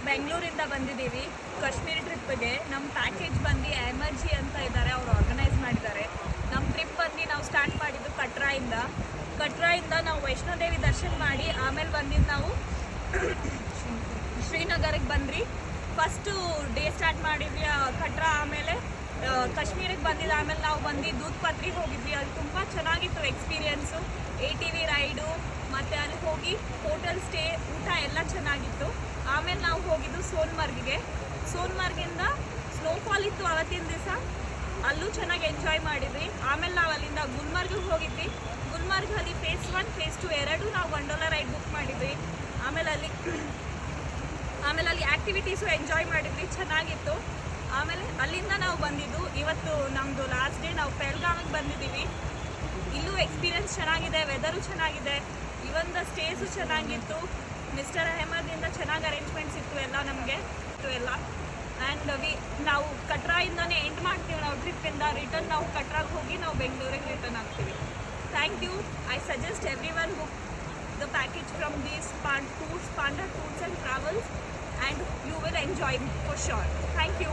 ಬೆಂಗಳೂರಿಂದ ಬಂದಿದ್ದೀವಿ ಕಾಶ್ಮೀರ್ ಟ್ರಿಪ್ಗೆ. ನಮ್ಮ ಪ್ಯಾಕೇಜ್ ಬಂದು ಎಮರ್ಜಿ ಅಂತ ಇದ್ದಾರೆ, ಅವರು ಆರ್ಗನೈಸ್ ಮಾಡಿದ್ದಾರೆ. ನಮ್ಮ ಟ್ರಿಪ್ ಬಂದು ನಾವು ಸ್ಟಾರ್ಟ್ ಮಾಡಿದ್ದು ಕಟ್ರಾಯಿಂದ ನಾವು ವೈಷ್ಣೋದೇವಿ ದರ್ಶನ ಮಾಡಿ ಆಮೇಲೆ ಬಂದಿದ್ದು ನಾವು ಶ್ರೀನಗರಿಗೆ ಬಂದ್ರಿ. ಫಸ್ಟು ಡೇ ಸ್ಟಾರ್ಟ್ ಮಾಡಿದ್ವಿ ಕಟ್ರಾ, ಆಮೇಲೆ ಕಾಶ್ಮೀರಕ್ಕೆ ಬಂದಿದ್ದು. ಆಮೇಲೆ ನಾವು ಬಂದು ದೂದ್ ಪತ್ರಿಗೆ ಹೋಗಿದ್ವಿ. ಅದು ತುಂಬ ಚೆನ್ನಾಗಿತ್ತು ಎಕ್ಸ್ಪೀರಿಯೆನ್ಸು. ATV ರೈಡು ಮತ್ತು ಅಲ್ಲಿ ಹೋಗಿ ಹೋಟೆಲ್ ಸ್ಟೇ, ಊಟ ಎಲ್ಲ ಚೆನ್ನಾಗಿತ್ತು. ಆಮೇಲೆ ನಾವು ಹೋಗಿದ್ದು ಸೋನ್ಮಾರ್ಗಿಂದ ಸ್ನೋಫಾಲ್ ಇತ್ತು ಅವತ್ತಿನ ದಿವಸ, ಅಲ್ಲೂ ಚೆನ್ನಾಗಿ ಎಂಜಾಯ್ ಮಾಡಿದ್ವಿ. ಆಮೇಲೆ ನಾವು ಅಲ್ಲಿಂದ ಗುಲ್ಮರ್ಗಿಗೆ ಹೋಗಿದ್ವಿ. ಗುಲ್ಮರ್ಗಲ್ಲಿ ಫೇಸ್ 1 ಫೇಸ್ 2 ಎರಡೂ ನಾವು ಗೊಂಡೋಲಾ ರೈಡ್ ಬುಕ್ ಮಾಡಿದ್ವಿ. ಆಮೇಲೆ ಅಲ್ಲಿ ಆ್ಯಕ್ಟಿವಿಟೀಸು ಎಂಜಾಯ್ ಮಾಡಿದ್ವಿ, ಚೆನ್ನಾಗಿತ್ತು. ಆಮೇಲೆ ಅಲ್ಲಿಂದ ನಾವು ಬಂದಿದ್ದು ಇವತ್ತು ನಮ್ಮದು ಲಾಸ್ಟ್ ಡೇ. ನಾವು ಪೆಹಲ್ಗಾಮಿಗೆ ಬಂದಿದ್ದೀವಿ. ಇಲ್ಲೂ ಎಕ್ಸ್ಪೀರಿಯನ್ಸ್ ಚೆನ್ನಾಗಿದೆ, ವೆದರು ಚೆನ್ನಾಗಿದೆ, ಇವನ್ ದ ಸ್ಟೇಸು ಚೆನ್ನಾಗಿತ್ತು. ಮಿಸ್ಟರ್ ಅಹಮದಿಂದ ಚೆನ್ನಾಗಿ ಅರೇಂಜ್ಮೆಂಟ್ಸ್ ಇತ್ತು ಎಲ್ಲ ನಮಗೆ ಎಲ್ಲ. ಆ್ಯಂಡ್ ನಾವು ಕಟ್ರಾಯಿಂದನೇ ಎಂಡ್ ಮಾಡ್ತೀವಿ ನಾವು ಟ್ರಿಪ್ಪಿಂದ. ರಿಟರ್ನ್ ನಾವು ಕಟ್ರಾಗೆ ಹೋಗಿ ನಾವು ಬೆಂಗಳೂರಿಗೆ ರಿಟರ್ನ್ ಆಗ್ತೀವಿ. Thank you. I suggest everyone book the package from these Panda Tours and Travels, and you will enjoy for sure. Thank you.